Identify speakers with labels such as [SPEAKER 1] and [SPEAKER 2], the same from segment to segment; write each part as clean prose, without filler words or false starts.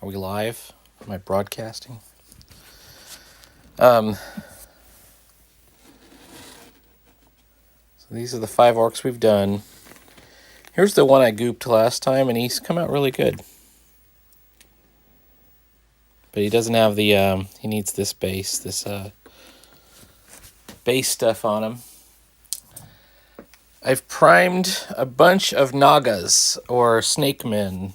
[SPEAKER 1] Are we live? Am I broadcasting? So these are the 5 orcs we've done. Here's the one I gooped last time, and he's come out really good. But he doesn't have the, he needs this base, base stuff on him. I've primed a bunch of Nagas, or snake men,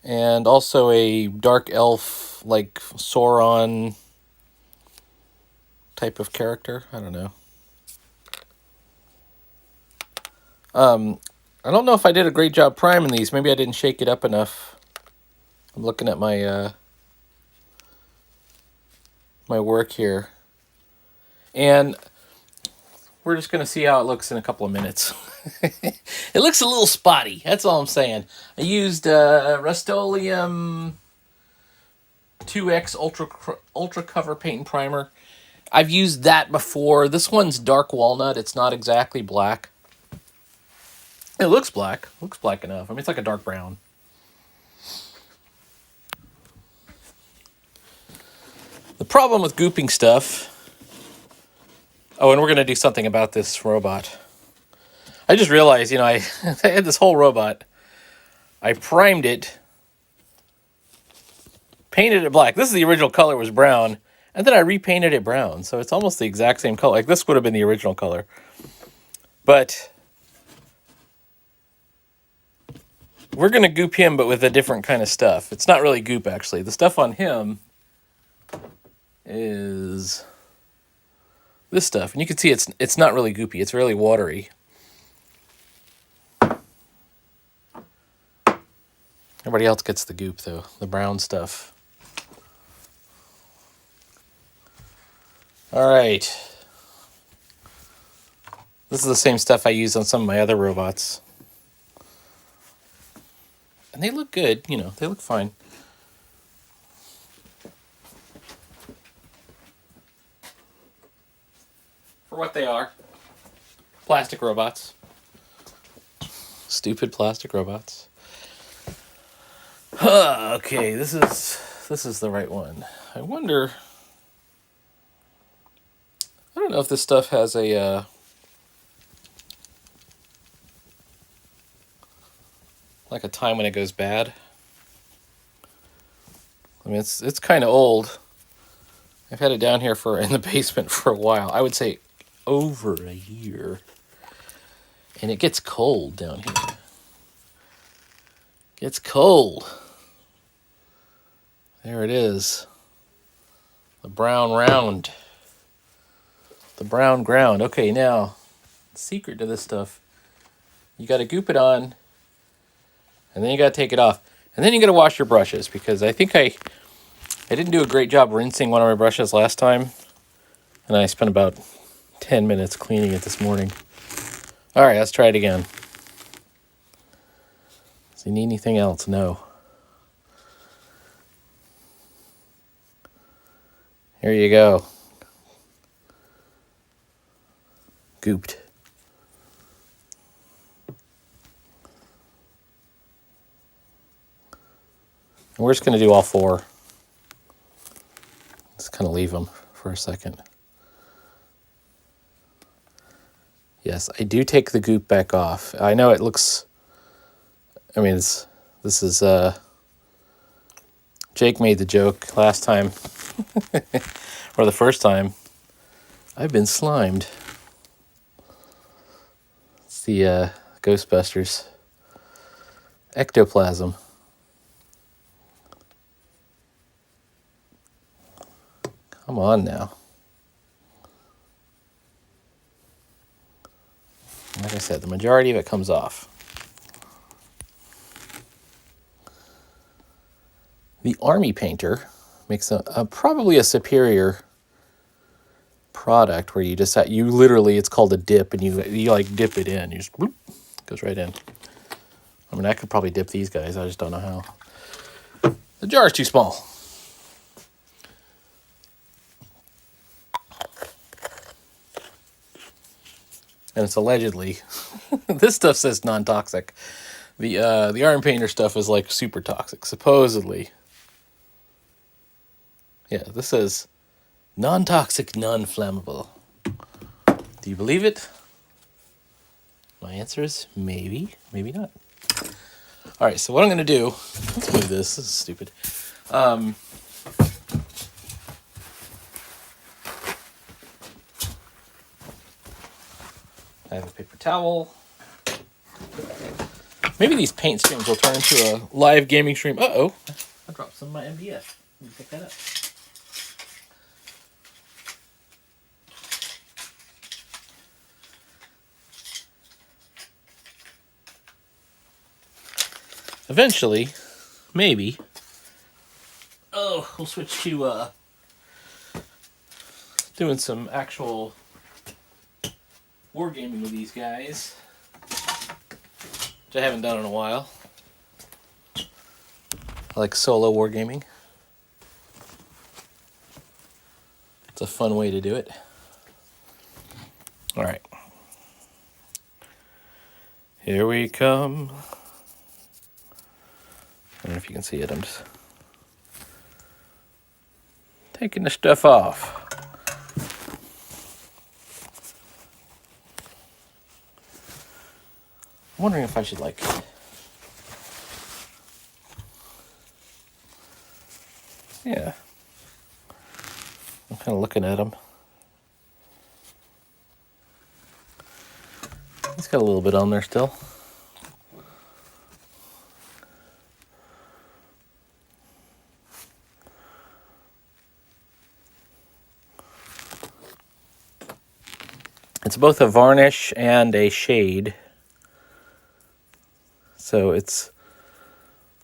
[SPEAKER 1] and also a dark elf, like Sauron type of character. I don't know. I don't know if I did a great job priming these. Maybe I didn't shake it up enough. I'm looking at my my work here. And we're just going to see how it looks in a couple of minutes. It looks a little spotty. That's all I'm saying. I used Rust-Oleum 2X Ultra Cover Paint and Primer. I've used that before. This one's dark walnut. It's not exactly black. It looks black. It looks black enough. I mean, it's like a dark brown. The problem with gooping stuff... Oh, and we're going to do something about this robot. I just realized, I had this whole robot. I primed it, painted it black. This is the original color, was brown. And then I repainted it brown. So it's almost the exact same color. Like, this would have been the original color. But we're going to goop him, but with a different kind of stuff. It's not really goop, actually. The stuff on him is this stuff. And you can see it's not really goopy. It's really watery. Everybody else gets the goop, though. The brown stuff. All right. This is the same stuff I use on some of my other robots. And they look good. They look fine. For what they are. Plastic robots. Stupid plastic robots. Okay, this is the right one. I wonder... I don't know if this stuff has a... like a time when it goes bad. I mean, it's kind of old. I've had it down here in the basement for a while. I would say over a year. And it gets cold down here. Gets cold. There it is. The brown round. The brown ground. Okay, now, the secret to this stuff. You got to goop it on. And then you got to take it off. And then you got to wash your brushes. Because I think I didn't do a great job rinsing one of my brushes last time. And I spent about 10 minutes cleaning it this morning. All right, let's try it again. Does he need anything else? No. Here you go. Gooped. And we're just going to do all 4. Just kind of leave them for a second. Yes, I do take the goop back off. I know it looks... I mean, this is... Jake made the joke last time. Or the first time. I've been slimed. It's the Ghostbusters. Ectoplasm. Come on now. Like I said, the majority of it comes off. The Army Painter makes probably a superior product where you just literally, it's called a dip, and you like dip it in. You just whoop, goes right in. I mean, I could probably dip these guys. I just don't know how. The jar is too small. And it's allegedly, this stuff says non-toxic. The Iron Painter stuff is like super toxic, supposedly. Yeah, this says non-toxic, non-flammable. Do you believe it? My answer is maybe, maybe not. All right, so what I'm going to do, let's move this. This is stupid. I have a paper towel. Maybe these paint streams will turn into a live gaming stream. Uh-oh, I dropped some of my MDF. Let me pick that up. Eventually, maybe. Oh, we'll switch to doing some actual wargaming with these guys, which I haven't done in a while. I like solo wargaming. It's a fun way to do it. All right. Here we come. I don't know if you can see it. I'm just taking the stuff off. I'm wondering if I should like... Yeah. I'm kind of looking at him. He's got a little bit on there still. It's both a varnish and a shade. So it's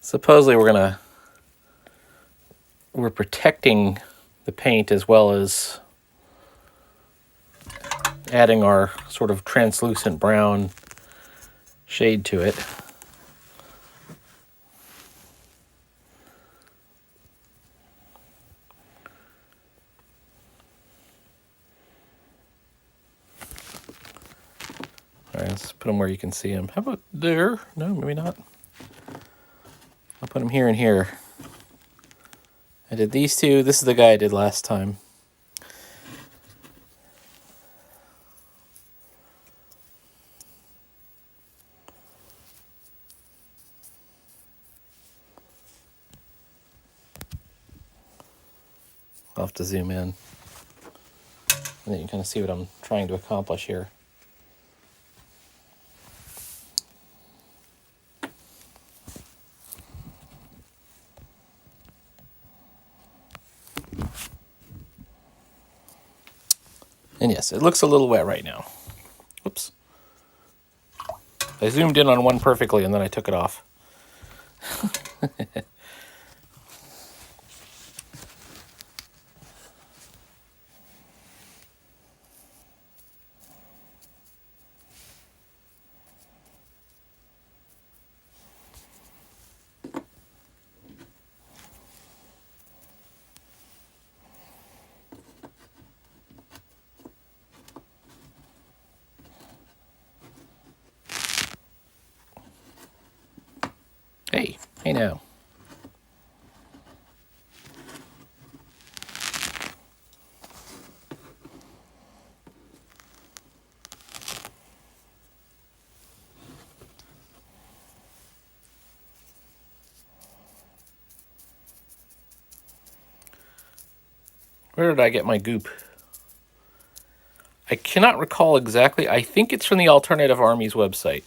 [SPEAKER 1] supposedly we're protecting the paint as well as adding our sort of translucent brown shade to it. All right, let's put them where you can see them. How about there? No, maybe not. I'll put them here and here. I did these two. This is the guy I did last time. I'll have to zoom in. And then you can kind of see what I'm trying to accomplish here. And yes, it looks a little wet right now. Whoops. I zoomed in on one perfectly and then I took it off. Hey now. Where did I get my goop? I cannot recall exactly. I think it's from the Alternative Armies website.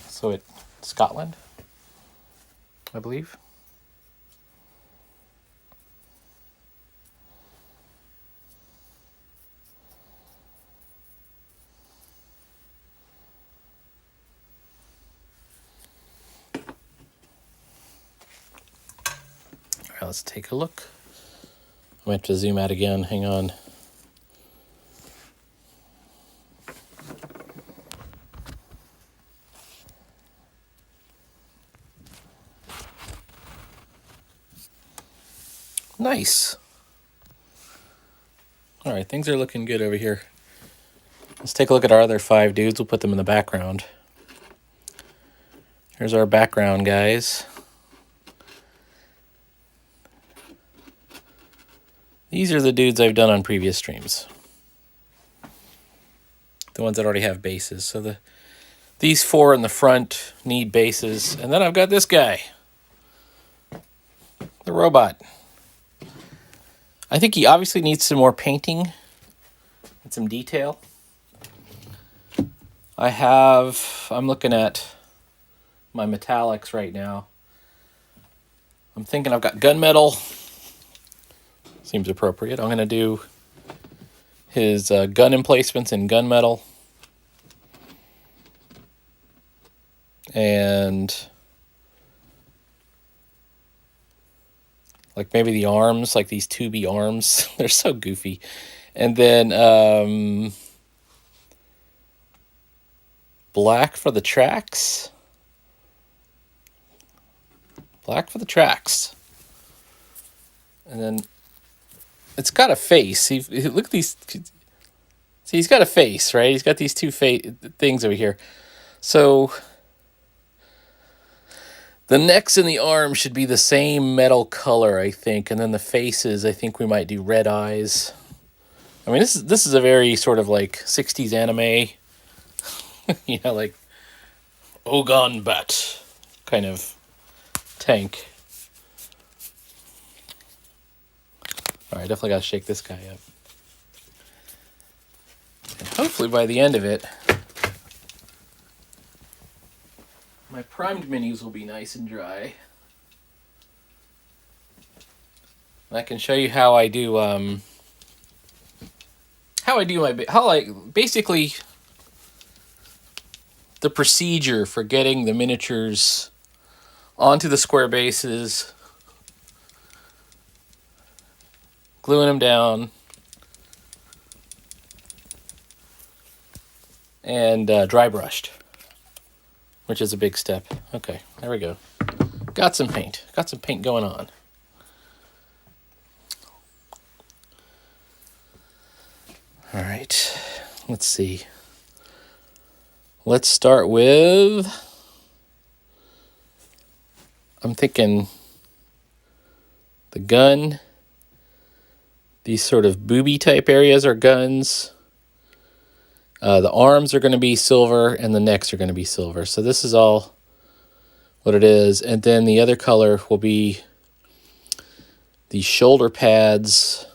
[SPEAKER 1] So it's Scotland, I believe. All right, let's take a look. I'm going to have to zoom out again. Hang on. Nice. All right, things are looking good over here. take a look at our other 5 dudes. We'll put them in the background. Here's our background, guys. These are the dudes I've done on previous streams. The ones that already have bases. So these 4 in the front need bases. And then I've got this guy. The robot. I think he obviously needs some more painting and some detail. I'm looking at my metallics right now. I'm thinking I've got gunmetal. Seems appropriate. I'm going to do his gun emplacements in gunmetal. And like maybe the arms, like these tubey arms. They're so goofy. And then black for the tracks. Black for the tracks. And then it's got a face. See, look at these. See, he's got a face, right? He's got these 2 things over here. So the necks and the arms should be the same metal color, I think. And then the faces, I think we might do red eyes. I mean, this is a very sort of like 60s anime, you know, like Ogon Bat kind of tank. All right, definitely got to shake this guy up. And hopefully by the end of it, my primed minis will be nice and dry. And I can show you how I do basically the procedure for getting the miniatures onto the square bases, gluing them down, and dry brushed, which is a big step. Okay, there we go. Got some paint going on. All right, let's see. Let's start with, I'm thinking the gun. These sort of booby type areas are guns. The arms are going to be silver and the necks are going to be silver. So this is all what it is. And then the other color will be the shoulder pads.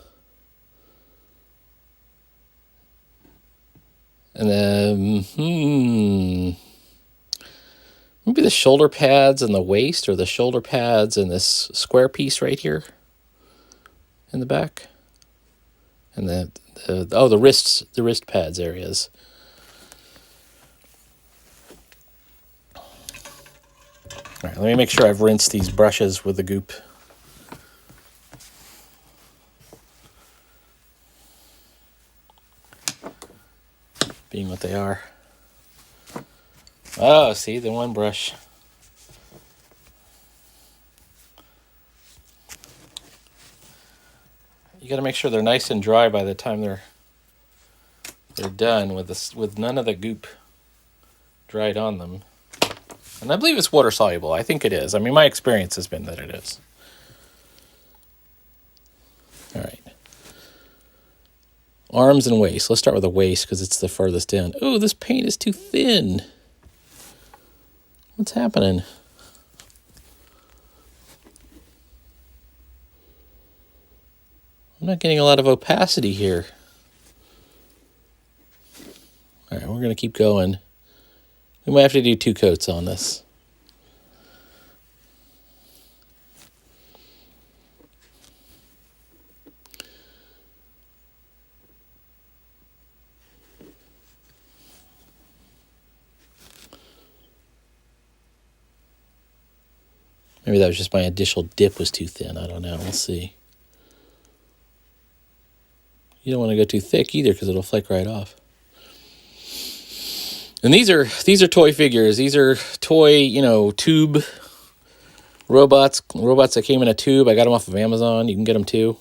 [SPEAKER 1] And then, maybe the shoulder pads and the waist, or the shoulder pads and this square piece right here in the back. And the wrist pads areas. All right, let me make sure I've rinsed these brushes with the goop. Being what they are. Oh, see, the one brush. You got to make sure they're nice and dry by the time they're done with none of the goop dried on them. And I believe it's water soluble. I think it is. I mean, my experience has been that it is. All right. Arms and waist. Let's start with the waist because it's the furthest down. Oh, this paint is too thin. What's happening? I'm not getting a lot of opacity here. All right, we're going to keep going. We might have to do 2 coats on this. Maybe that was just my initial dip was too thin. I don't know. We'll see. You don't want to go too thick either because it'll flake right off. And these are toy figures. These are toy, tube robots that came in a tube. I got them off of Amazon. You can get them too.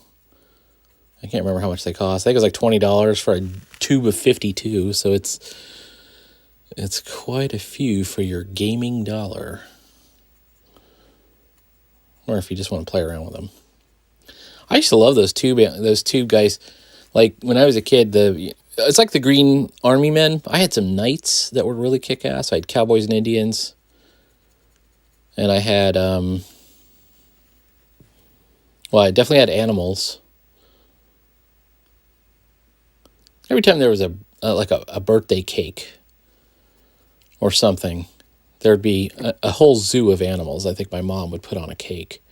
[SPEAKER 1] I can't remember how much they cost. I think it was like $20 for a tube of 52, so it's quite a few for your gaming dollar. Or if you just want to play around with them. I used to love those tube guys. Like when I was a kid, it's like the Green Army Men. I had some knights that were really kick-ass. I had cowboys and Indians. And I had I definitely had animals. Every time there was a birthday cake or something, there'd be a whole zoo of animals I think my mom would put on a cake.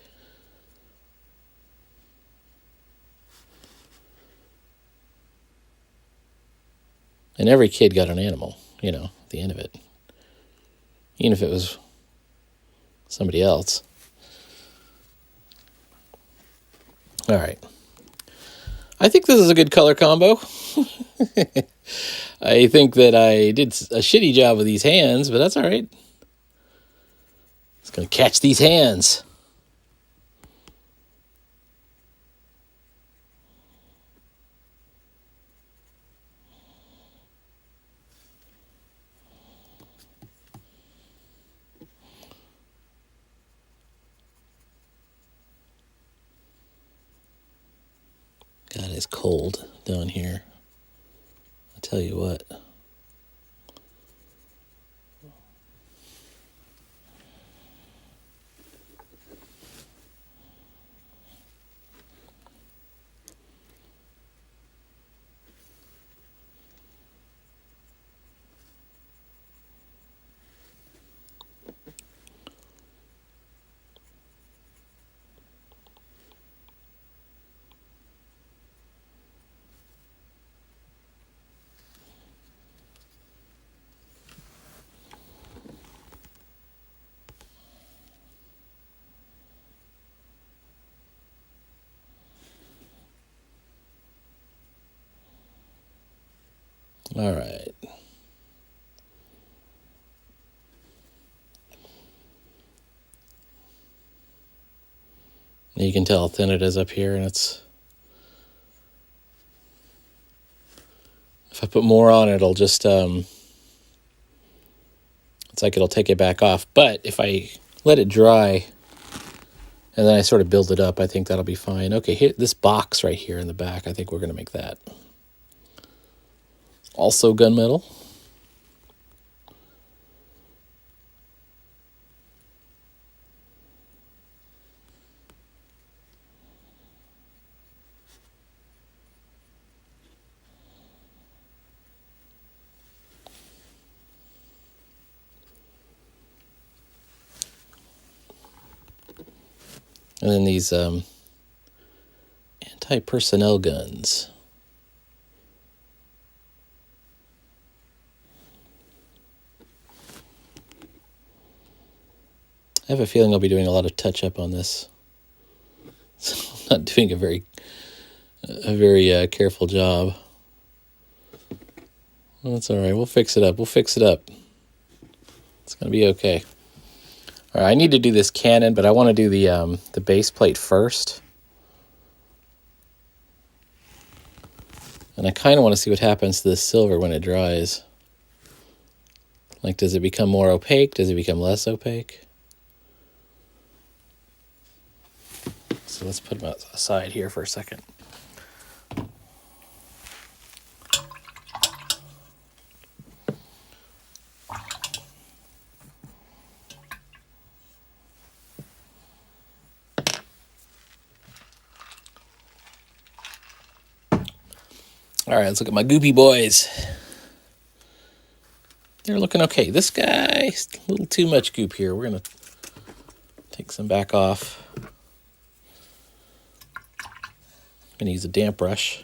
[SPEAKER 1] And every kid got an animal, at the end of it. Even if it was somebody else. All right. I think this is a good color combo. I think that I did a shitty job with these hands, but that's all right. It's going to catch these hands. God, it's cold down here. I tell you what. All right. You can tell how thin it is up here, and if I put more on it, it'll just, it's like it'll take it back off. But if I let it dry, and then I sort of build it up, I think that'll be fine. Okay, here, this box right here in the back, I think we're going to make that. Also gunmetal. And then these anti-personnel guns. I have a feeling I'll be doing a lot of touch-up on this. So I'm not doing a very careful job. Well, that's all right. We'll fix it up. It's going to be okay. All right, I need to do this cannon, but I want to do the base plate first. And I kind of want to see what happens to the silver when it dries. Like, does it become more opaque? Does it become less opaque? So let's put them aside here for a second. All right, let's look at my goopy boys. They're looking okay. This guy's a little too much goop here. We're going to take some back off. I'm going to use a damp brush.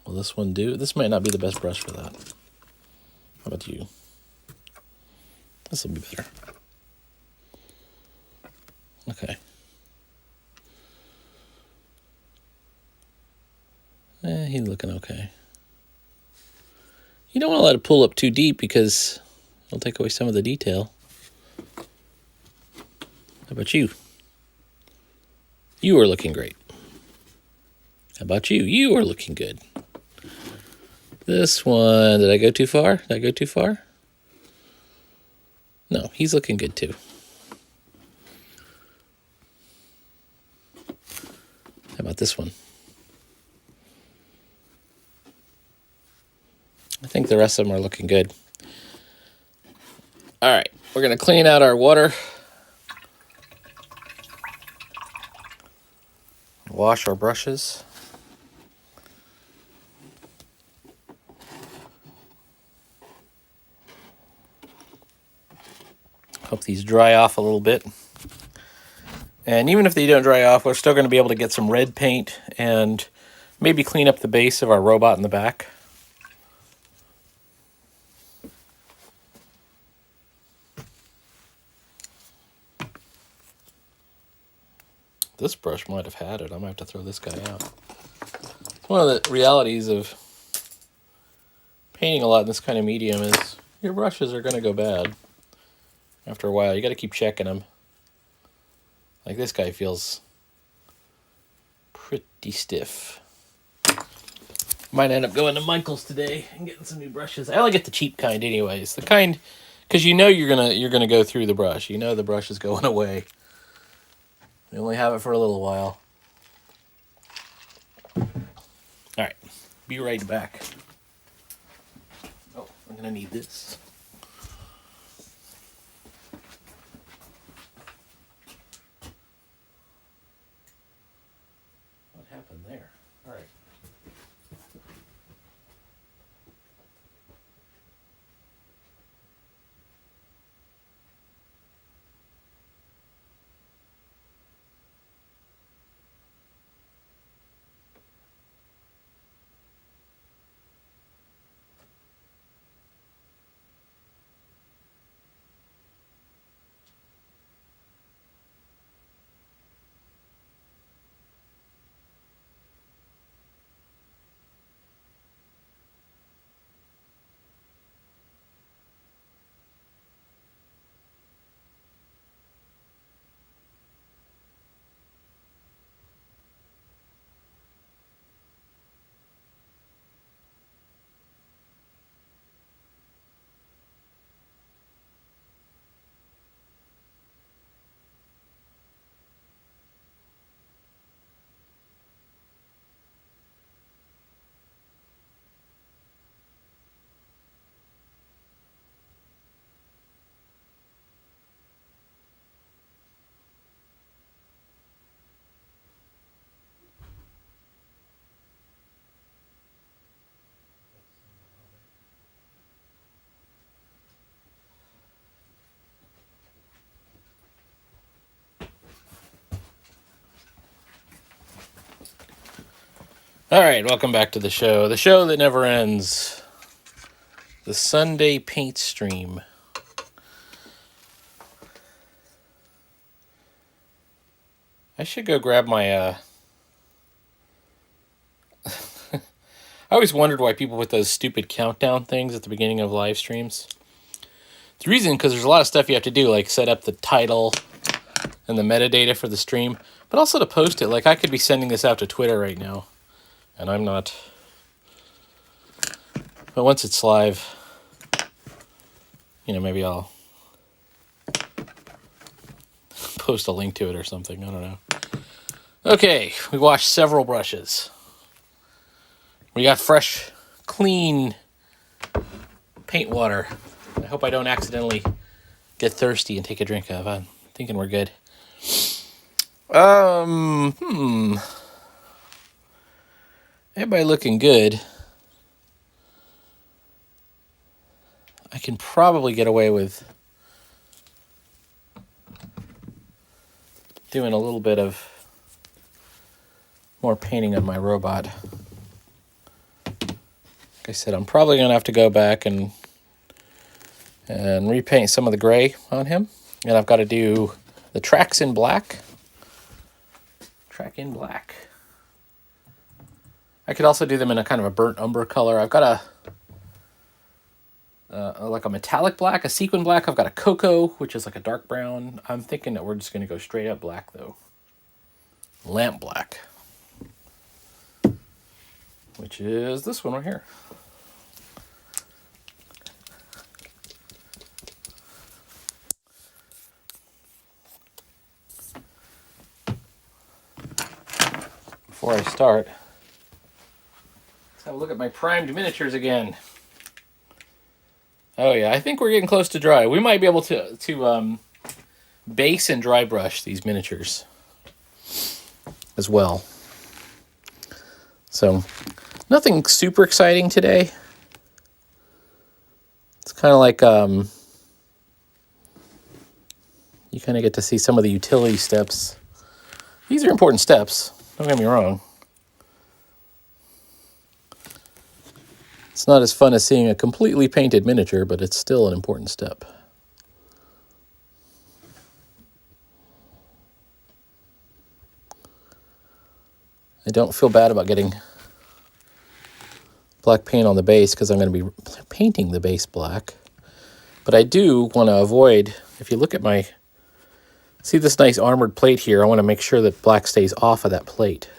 [SPEAKER 1] Will this one do? This might not be the best brush for that. How about you? This will be better. Okay. He's looking okay. You don't want to let it pull up too deep because it'll take away some of the detail. How about you? You are looking great. How about you? You are looking good. This one, did I go too far? Did I go too far? No, he's looking good too. How about this one? I think the rest of them are looking good. All right, we're going to clean out our water. Wash our brushes. Hope these dry off a little bit. And even if they don't dry off, we're still going to be able to get some red paint and maybe clean up the base of our robot in the back. This brush might have had it. I might have to throw this guy out. It's one of the realities of painting a lot in this kind of medium is your brushes are going to go bad after a while. You got to keep checking them. Like this guy feels pretty stiff. Might end up going to Michael's today and getting some new brushes. I only get the cheap kind anyways. The kind, because you know you're gonna go through the brush. You know the brush is going away. You only have it for a little while. All right, be right back. Oh, I'm gonna need this. What happened there? All right. All right, welcome back to the show that never ends. The Sunday paint stream. I should go grab my, I always wondered why people put those stupid countdown things at the beginning of live streams. The reason, because there's a lot of stuff you have to do, like set up the title and the metadata for the stream, but also to post it. Like, I could be sending this out to Twitter right now, and I'm not. But once it's live, you know, maybe I'll post a link to it or something. I don't know. Okay, we washed several brushes. We got fresh, clean paint water. I hope I don't accidentally get thirsty and take a drink of. I'm thinking we're good. Everybody looking good. I can probably get away with doing a little bit of more painting of my robot. Like I said, I'm probably going to have to go back and repaint some of the gray on him. And I've got to do the tracks in black. Track in black. I could also do them in a kind of a burnt umber color. I've got like a metallic black, a sequin black. I've got a cocoa, which is like a dark brown. I'm thinking that we're just going to go straight up black, though. Lamp black. which is this one right here. Before I start, let's have a look at my primed miniatures again. Oh yeah, I think we're getting close to dry. We might be able to base and dry brush these miniatures as well. So nothing super exciting today. It's kind of like you kind of get to see some of the utility steps. These are important steps, don't get me wrong. It's not as fun as seeing a completely painted miniature, but it's still an important step. I don't feel bad about getting black paint on the base because I'm going to be painting the base black. But I do want to avoid, if you look at my, see this nice armored plate here, I want to make sure that black stays off of that plate.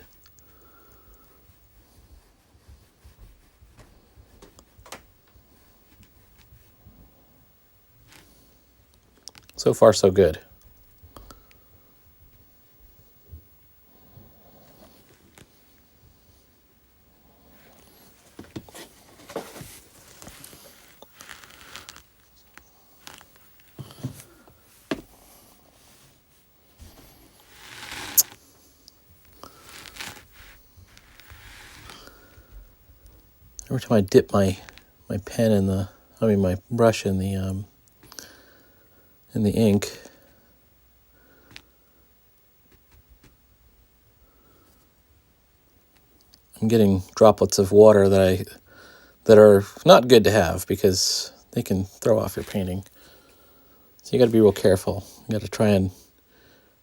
[SPEAKER 1] So far, so good. Every time I dip my pen in the, my brush in the ink, I'm getting droplets of water that are not good to have because they can throw off your painting. So you got to be real careful. You got to try and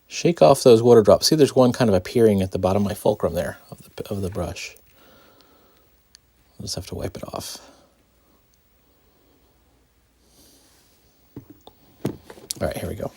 [SPEAKER 1] shake off those water drops. See, there's one kind of appearing at the bottom of my fulcrum there of the brush. I'll just have to wipe it off. All right, here we go.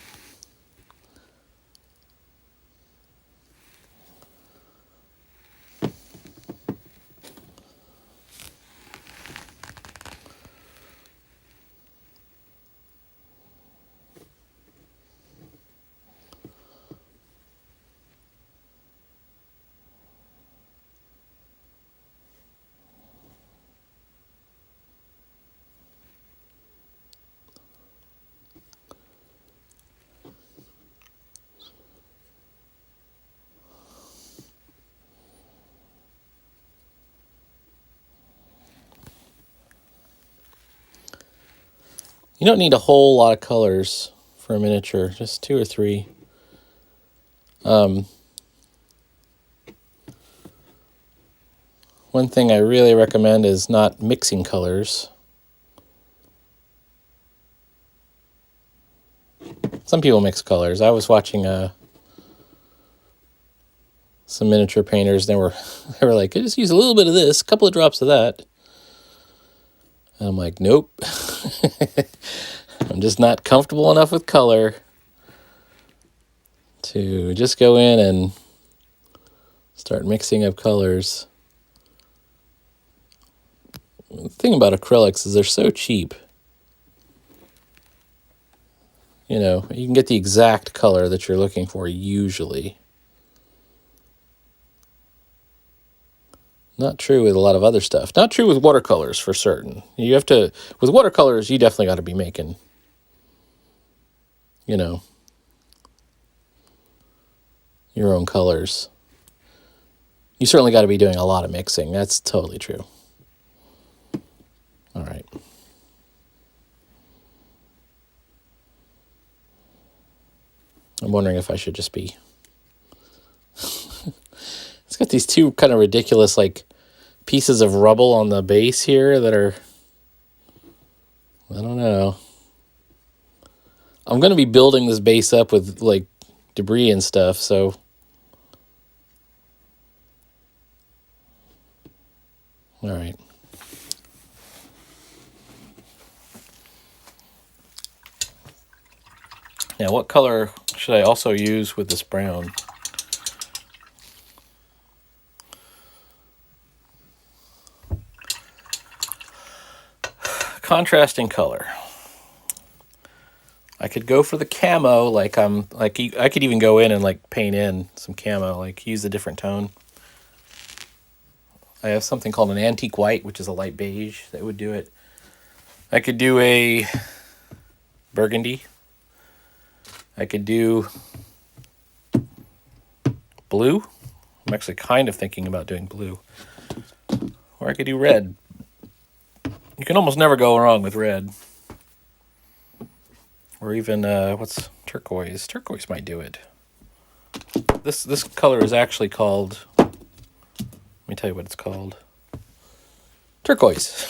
[SPEAKER 1] You don't need a whole lot of colors for a miniature, just 2 or 3. One thing I really recommend is not mixing colors. Some people mix colors. I was watching some miniature painters, and they were like, I just use a little bit of this, a couple of drops of that. And I'm like, nope. I'm just not comfortable enough with color to just go in and start mixing up colors. The thing about acrylics is they're so cheap. You know, you can get the exact color that you're looking for usually. Not true with a lot of other stuff. Not true with watercolors for certain. You have to, with watercolors, you definitely got to be making, you know, your own colors. You certainly got to be doing a lot of mixing. That's totally true. All right. I'm wondering if I should just be... It's got these 2 kind of ridiculous, like, pieces of rubble on the base here that are... I don't know. I'm going to be building this base up with, like, debris and stuff, so... All right. Now, what color should I also use with this brown? I contrasting color. I could go for the camo, I could even go in and like paint in some camo, like use a different tone. I have something called an antique white, which is a light beige that would do it. I could do a burgundy. I could do blue. I'm actually kind of thinking about doing blue. Or I could do red. You can almost never go wrong with red. Or even, what's turquoise? Turquoise might do it. This color is actually called, let me tell you what it's called. Turquoise.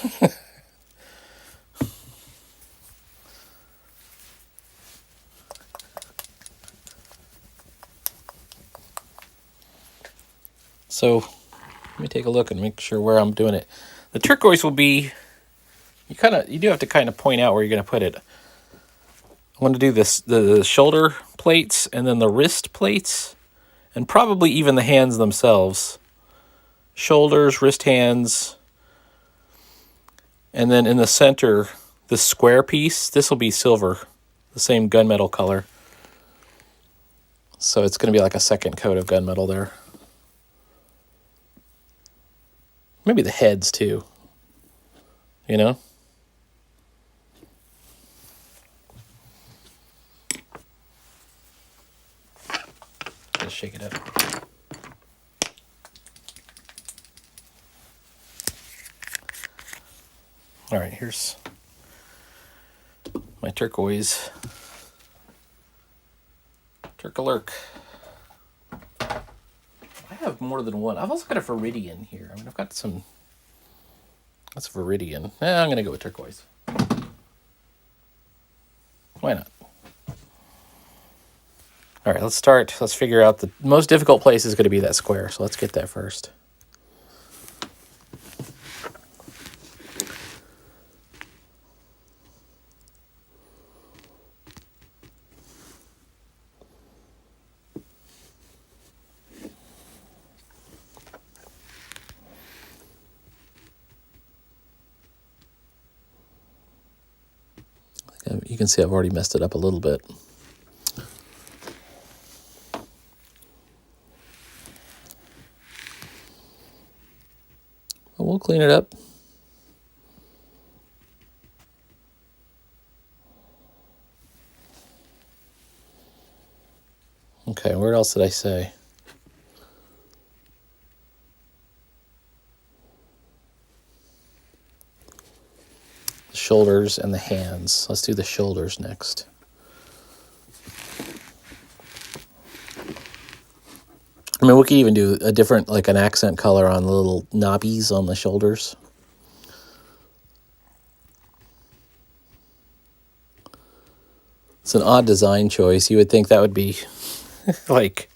[SPEAKER 1] So let me take a look and make sure where I'm doing it. The turquoise will be, you do have to kind of point out where you're going to put it. I want to do this, the shoulder plates and then the wrist plates and probably even the hands themselves. Shoulders, wrist, hands. And then in the center, this square piece, this will be silver, the same gunmetal color. So it's going to be like a second coat of gunmetal there. Maybe the heads too, you know? Just shake it up. All right, here's my turquoise. Turkalurk. I have more than one. I've also got a viridian here. I mean, I've got some. That's viridian. I'm going to go with turquoise. Why not? All right, let's start. Let's figure out the most difficult place is going to be that square. So let's get that first. You can see I've already messed it up a little bit. But we'll clean it up. Okay, where else did I say? The shoulders and the hands. Let's do the shoulders next. I mean, we could even do a different, like an accent color on the little knobbies on the shoulders. It's an odd design choice. You would think that would be like,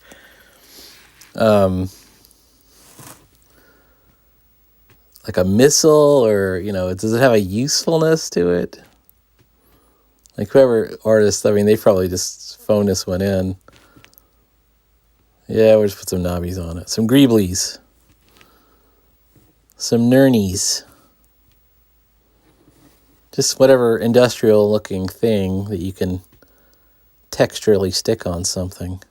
[SPEAKER 1] like a missile, or, you know, does it have a usefulness to it? Like whoever artist, I mean, they probably just phoned this one in. Yeah, we'll just put some knobbies on it. Some greeblies. Some nurnies. Just whatever industrial looking thing that you can texturally stick on something.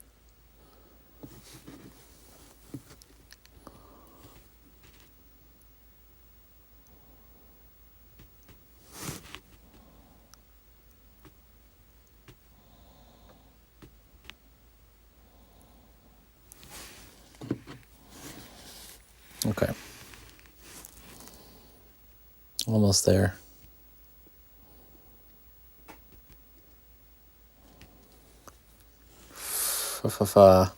[SPEAKER 1] Okay. Almost there. Fa-fa-fa.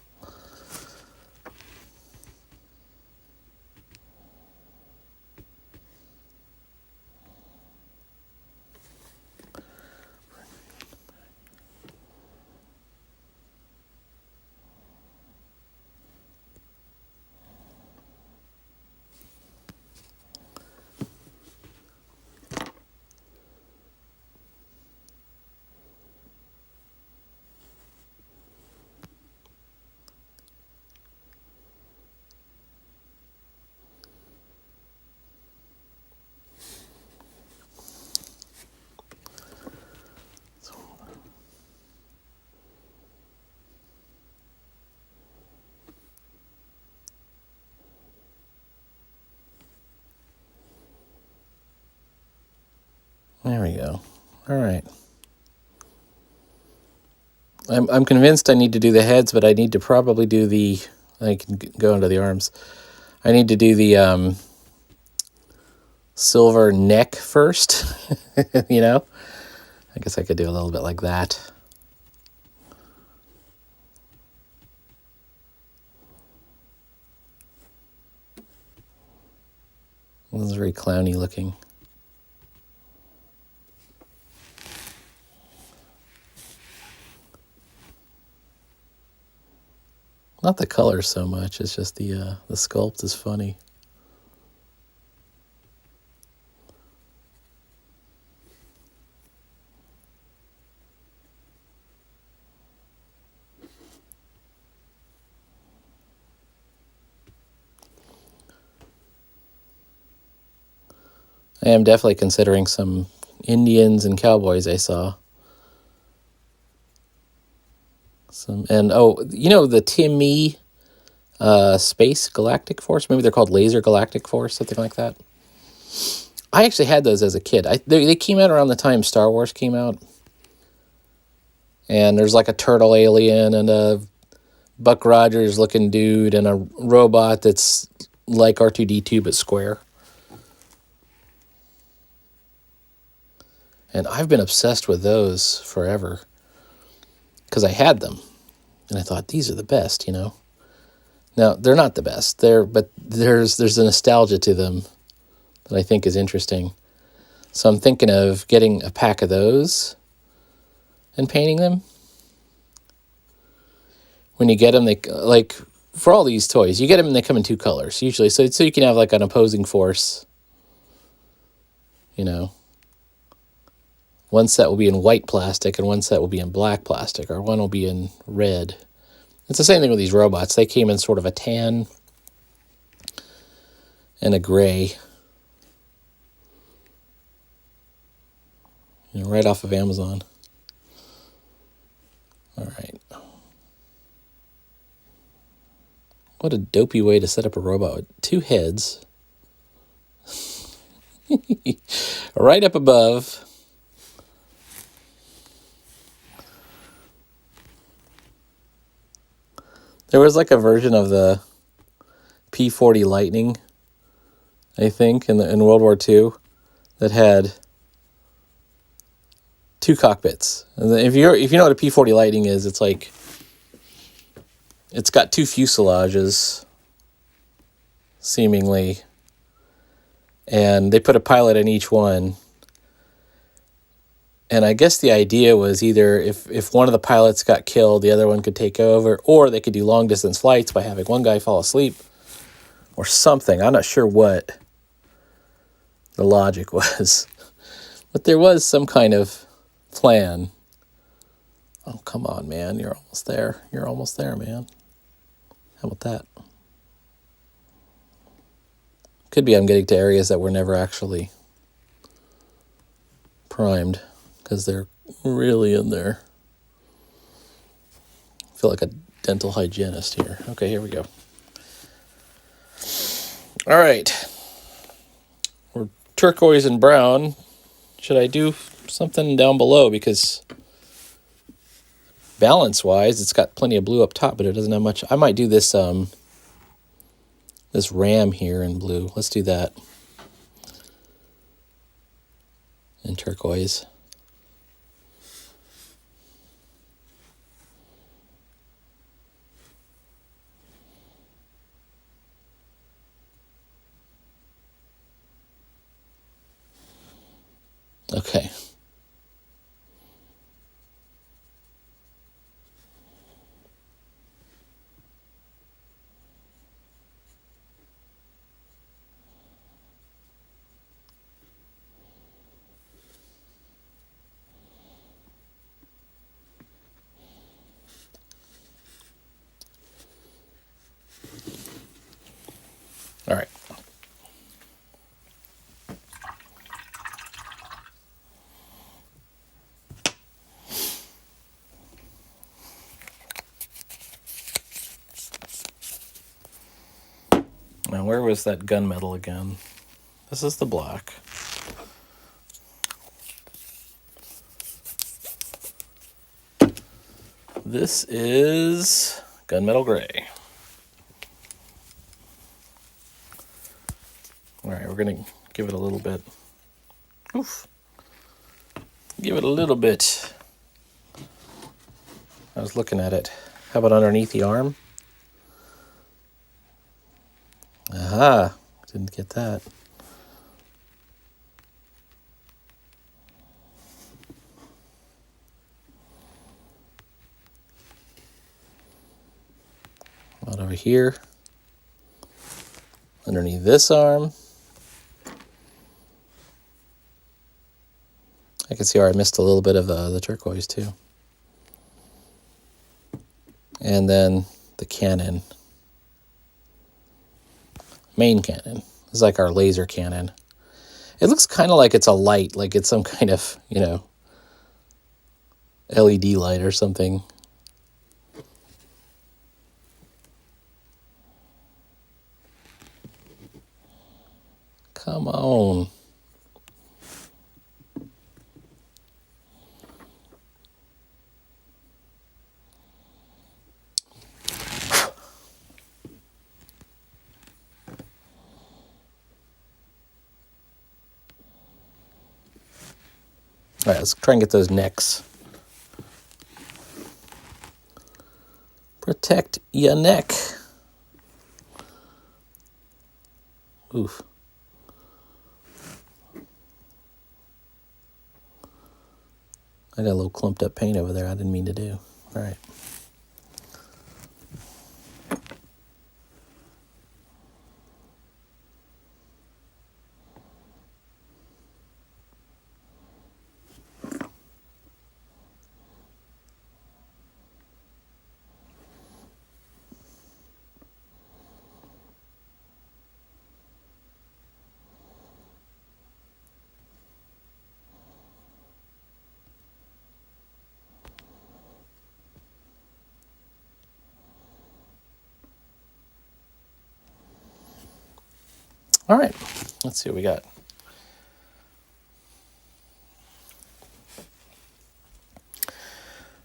[SPEAKER 1] There we go. All right. I'm convinced I need to do the heads, but I need to probably do the... I can go into the arms. I need to do the silver neck first, you know? I guess I could do a little bit like that. This is very clowny looking. Not the color so much, it's just the sculpt is funny. I am definitely considering some Indians and cowboys I saw. And you know the Timmy Space Galactic Force? Maybe they're called Laser Galactic Force, something like that. I actually had those as a kid. They came out around the time Star Wars came out. And there's like a turtle alien and a Buck Rogers looking dude and a robot that's like R2-D2 but square. And I've been obsessed with those forever because I had them. And I thought, these are the best, you know. Now, they're not the best. But there's a nostalgia to them that I think is interesting. So I'm thinking of getting a pack of those and painting them. When you get them, they like for all these toys, you get them and they come in two colors usually. So you can have like an opposing force, you know. One set will be in white plastic and one set will be in black plastic, or one will be in red. It's the same thing with these robots. They came in sort of a tan and a gray. You know, right off of Amazon. All right. What a dopey way to set up a robot with two heads. Right up above. There was like a version of the P-40 Lightning, I think, in World War II that had two cockpits. And if you know what a P-40 Lightning is, it's like it's got two fuselages, seemingly, and they put a pilot in each one. And I guess the idea was either if one of the pilots got killed, the other one could take over, or they could do long-distance flights by having one guy fall asleep or something. I'm not sure what the logic was. But there was some kind of plan. Oh, come on, man. You're almost there. You're almost there, man. How about that? Could be I'm getting to areas that were never actually primed, because they're really in there. I feel like a dental hygienist here. Okay, here we go. All right. We're turquoise and brown. Should I do something down below? Because balance-wise, it's got plenty of blue up top, but it doesn't have much. I might do this this ram here in blue. Let's do that. In turquoise. Okay. All right. Now, where was that gunmetal again? This is the black. This is Gunmetal Gray. All right, we're going to give it a little bit. Oof. Give it a little bit. I was looking at it. How about underneath the arm? Aha, didn't get that. Out over here. Underneath this arm. I can see where I missed a little bit of the turquoise too. And then the cannon. Main cannon. This is like our laser cannon. It looks kind of like it's a light, like it's some kind of, LED light or something. Come on. All right, let's try and get those necks. Protect your neck. Oof. I got a little clumped up paint over there I didn't mean to do. All right. All right, let's see what we got.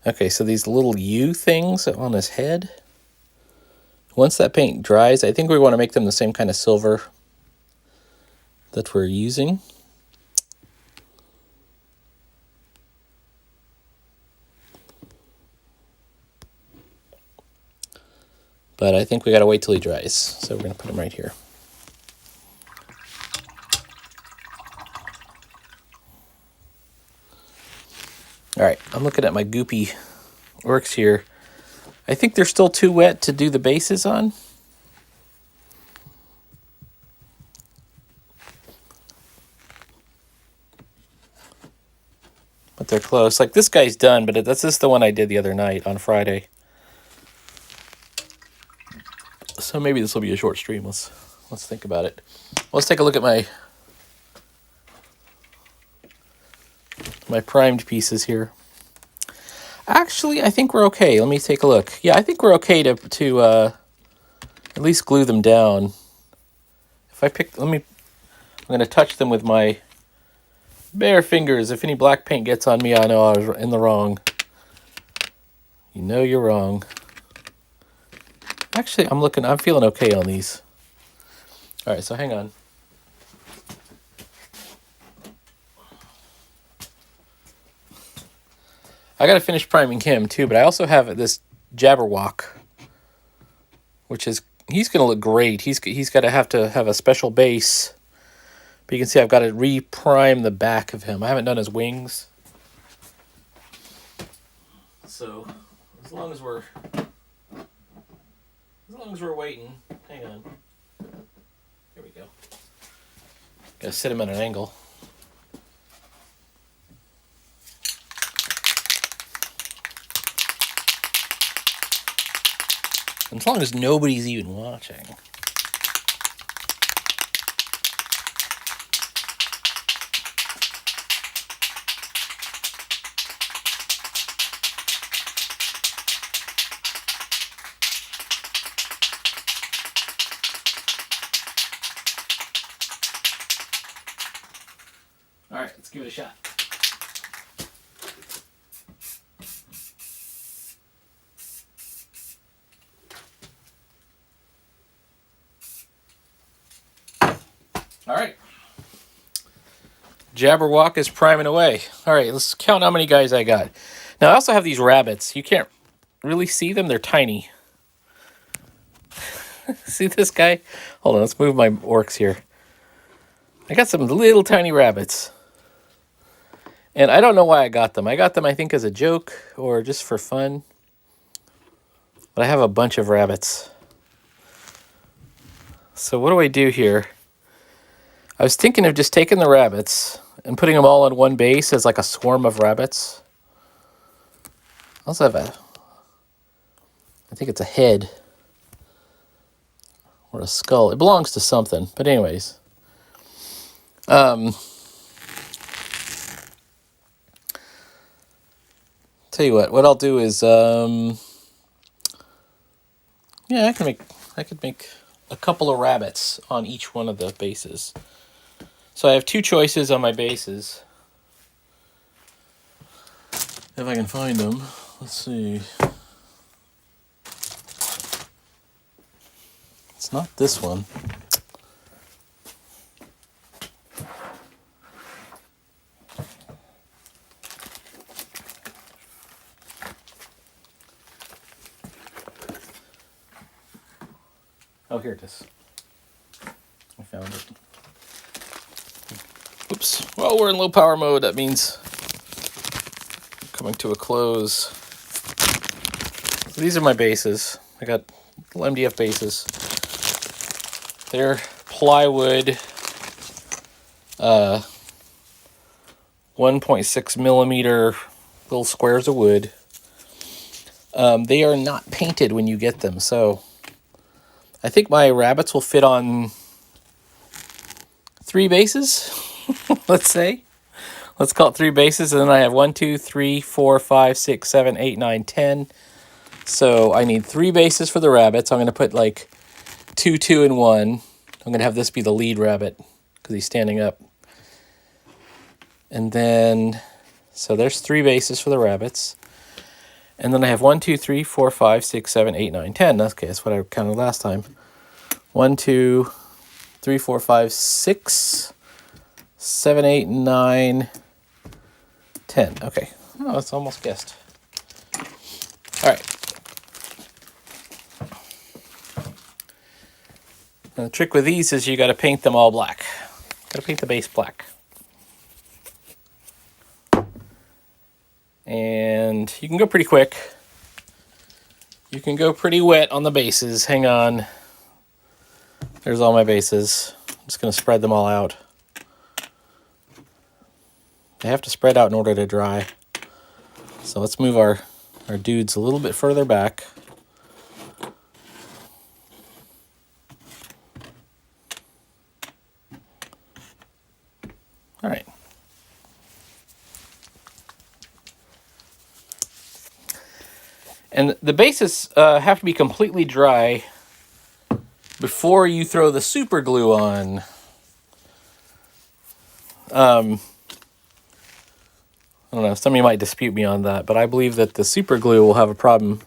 [SPEAKER 1] Okay, so these little U things on his head, once that paint dries, I think we want to make them the same kind of silver that we're using. But I think we got to wait till he dries, so we're going to put him right here. All right, I'm looking at my Goopy works here. I think they're still too wet to do the bases on. But they're close. Like this guy's done, but that's just the one I did the other night on Friday. So maybe this will be a short stream. Let's think about it. Let's take a look at my primed pieces here. Actually, I think we're okay. Let me take a look. Yeah, I think we're okay to at least glue them down. If I pick, I'm going to touch them with my bare fingers. If any black paint gets on me, I know I was in the wrong. You know you're wrong. Actually, I'm feeling okay on these. All right, so hang on. I got to finish priming him too, but I also have this Jabberwock, which is, he's going to look great. He's got to have a special base. But you can see I've got to re-prime the back of him. I haven't done his wings. So, as long as we're waiting, hang on. Here we go. Got to sit him at an angle. As long as nobody's even watching. All right, let's give it a shot. All right. Jabberwock is priming away. All right, let's count how many guys I got. Now, I also have these rabbits. You can't really see them. They're tiny. See this guy? Hold on, let's move my orcs here. I got some little tiny rabbits. And I don't know why I got them. I got them, I think, as a joke or just for fun. But I have a bunch of rabbits. So what do I do here? I was thinking of just taking the rabbits and putting them all on one base as like a swarm of rabbits. I also have I think it's a head or a skull. It belongs to something. But anyways. Tell you what I'll do is, yeah, I could make a couple of rabbits on each one of the bases. So I have two choices on my bases. If I can find them. Let's see. It's not this one. Oh, here it is. I found it. Oops. Well, we're in low power mode. That means coming to a close. So these are my bases. I got little MDF bases. They're plywood, 1.6 millimeter little squares of wood. They are not painted when you get them, so I think my rabbits will fit on 3 bases. Let's say. Let's call it 3 bases, and then I have 1, 2, 3, 4, 5, 6, 7, 8, 9, 10. So I need 3 bases for the rabbits. I'm going to put like 2, 2, and 1. I'm going to have this be the lead rabbit because he's standing up. And then, so there's 3 bases for the rabbits. And then I have 1, 2, 3, 4, 5, 6, 7, 8, 9, 10. Okay, that's what I counted last time. 1, 2, 3, 4, 5, 6, 7, 8, 9, 10. Okay. Oh, that's almost guessed. All right. Now, the trick with these is you got to paint them all black. Got to paint the base black. And you can go pretty quick. You can go pretty wet on the bases. Hang on. There's all my bases. I'm just going to spread them all out. They have to spread out in order to dry. So let's move our dudes a little bit further back. All right. And the bases have to be completely dry before you throw the super glue on. I don't know, some of you might dispute me on that, but I believe that the super glue will have a problem,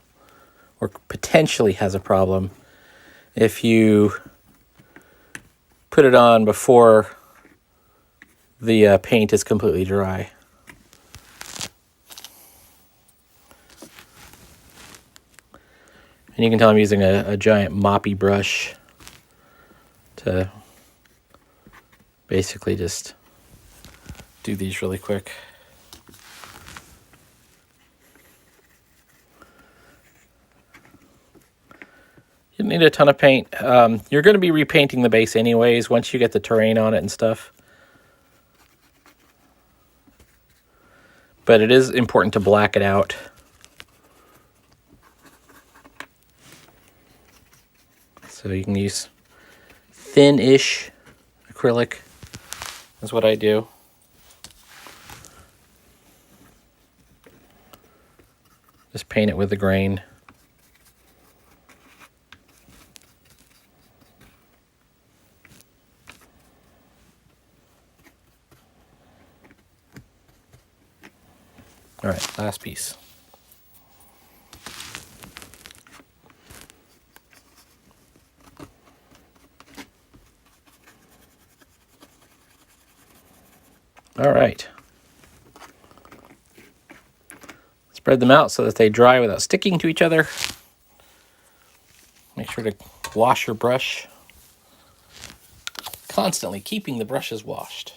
[SPEAKER 1] or potentially has a problem, if you put it on before the paint is completely dry. And you can tell I'm using a giant moppy brush to basically just do these really quick. You don't need a ton of paint. You're going to be repainting the base anyways once you get the terrain on it and stuff. But it is important to black it out. So you can use thin-ish acrylic. That's what I do. Just paint it with the grain. All right, last piece. All right. Spread them out so that they dry without sticking to each other. Make sure to wash your brush. Constantly keeping the brushes washed.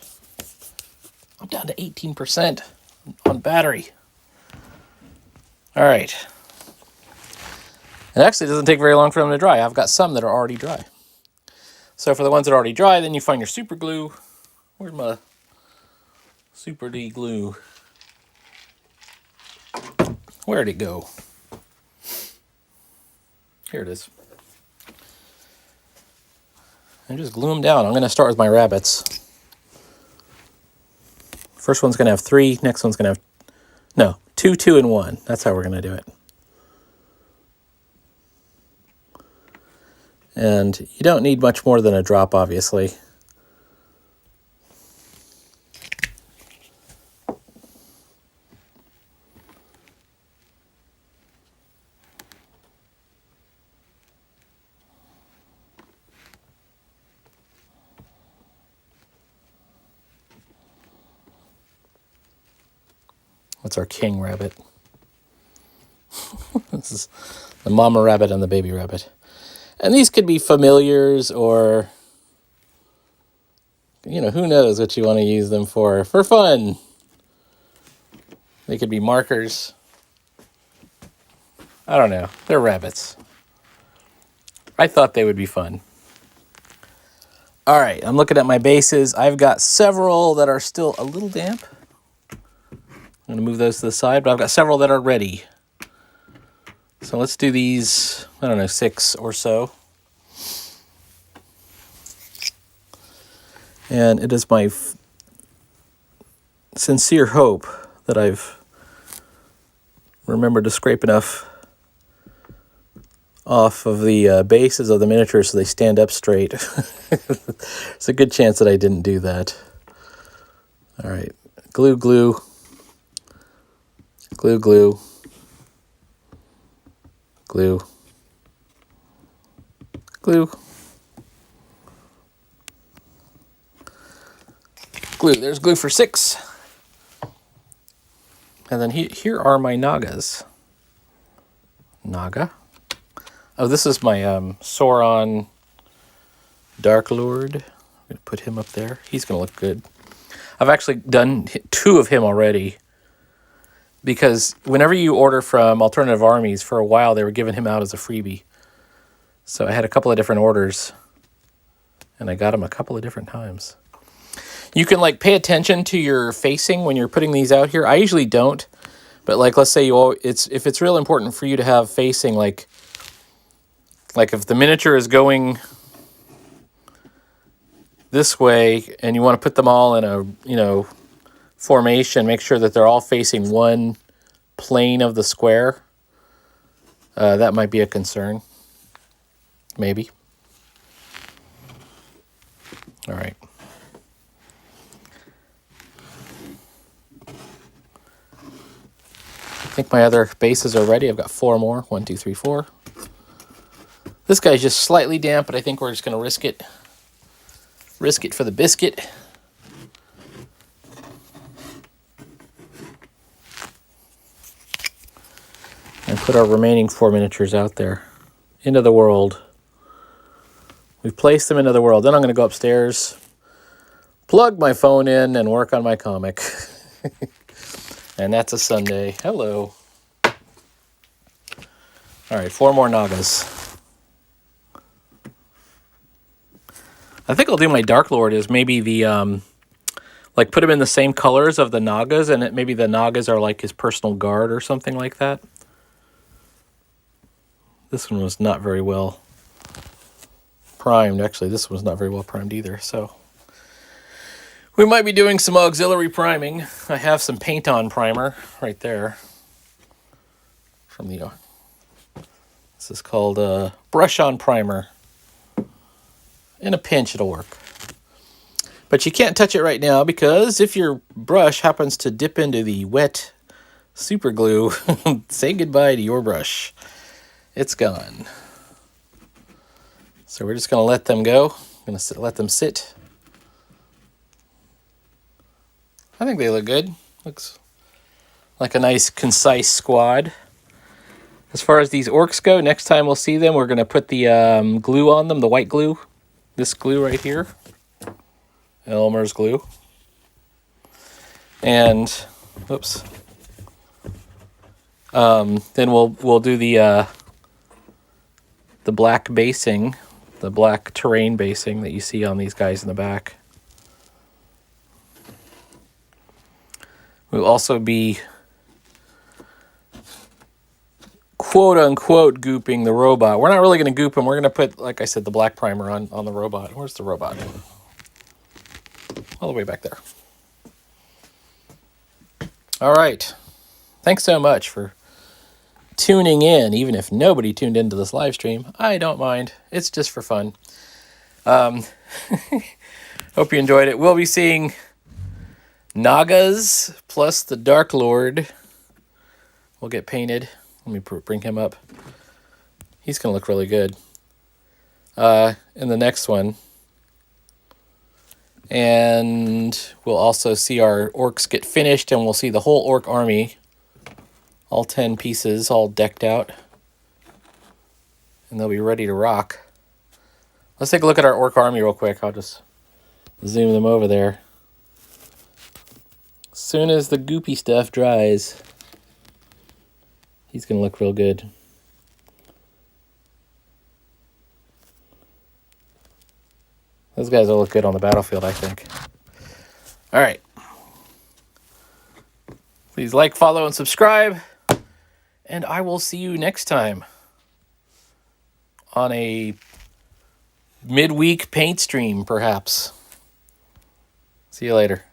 [SPEAKER 1] I'm down to 18% on battery. All right. It actually doesn't take very long for them to dry. I've got some that are already dry. So for the ones that are already dry, then you find your super glue. Where's my super D glue? Where'd it go? Here it is. And just glue them down. I'm going to start with my rabbits. First one's going to have 3. Next one's going to have... No, 2, 2, and 1. That's how we're going to do it. And you don't need much more than a drop, obviously. That's our king rabbit. This is the mama rabbit and the baby rabbit. And these could be familiars or, you know, who knows what you want to use them for fun. They could be markers. I don't know. They're rabbits. I thought they would be fun. All right, I'm looking at my bases. I've got several that are still a little damp. I'm going to move those to the side, but I've got several that are ready. So let's do these, I don't know, 6 or so. And it is my sincere hope that I've remembered to scrape enough off of the bases of the miniature so they stand up straight. It's a good chance that I didn't do that. All right, glue, glue. Glue, glue, glue, glue, glue. There's glue for 6. And then here are my Nagas. Naga. Oh, this is my Sauron Dark Lord. I'm going to put him up there. He's going to look good. I've actually done 2 of him already. Because whenever you order from Alternative Armies, for a while they were giving him out as a freebie. So I had a couple of different orders. And I got him a couple of different times. You can like pay attention to your facing when you're putting these out here. I usually don't. But like let's say if it's real important for you to have facing, like if the miniature is going this way and you want to put them all in a, you know, formation, make sure that they're all facing one plane of the square. That might be a concern. Maybe. All right. I think my other bases are ready. I've got 4 more. 1, 2, 3, 4. This guy's just slightly damp, but I think we're just going to risk it. Risk it for the biscuit. And put our remaining 4 miniatures out there. Into the world. We've placed them into the world. Then I'm going to go upstairs, plug my phone in, and work on my comic. And that's a Sunday. Hello. All right, 4 more Nagas. I think I'll do my Dark Lord is maybe the, like put him in the same colors of the Nagas, and maybe the Nagas are like his personal guard or something like that. This one was not very well primed. Actually, this one's not very well primed either, so we might be doing some auxiliary priming. I have some paint-on primer right there from the... This is called brush-on primer. In a pinch, it'll work. But you can't touch it right now because if your brush happens to dip into the wet super glue, say goodbye to your brush. It's gone. So we're just going to let them go. I'm going to let them sit. I think they look good. Looks like a nice, concise squad. As far as these orcs go, next time we'll see them, we're going to put the glue on them, the white glue. This glue right here. Elmer's glue. And, oops. Then we'll do the black basing, the black terrain basing that you see on these guys in the back. We'll also be quote-unquote gooping the robot. We're not really going to goop him. We're going to put, like I said, the black primer on the robot. Where's the robot? All the way back there. All right. Thanks so much for tuning in, even if nobody tuned into this live stream. I don't mind. It's just for fun. Hope you enjoyed it. We'll be seeing Nagas plus the Dark Lord will get painted. Let me bring him up. He's going to look really good in the next one. And we'll also see our orcs get finished, and we'll see the whole orc army, all 10 pieces, all decked out. And they'll be ready to rock. Let's take a look at our orc army real quick. I'll just zoom them over there. As soon as the goopy stuff dries, he's going to look real good. Those guys will look good on the battlefield, I think. All right. Please like, follow, and subscribe. And I will see you next time on a midweek paint stream, perhaps. See you later.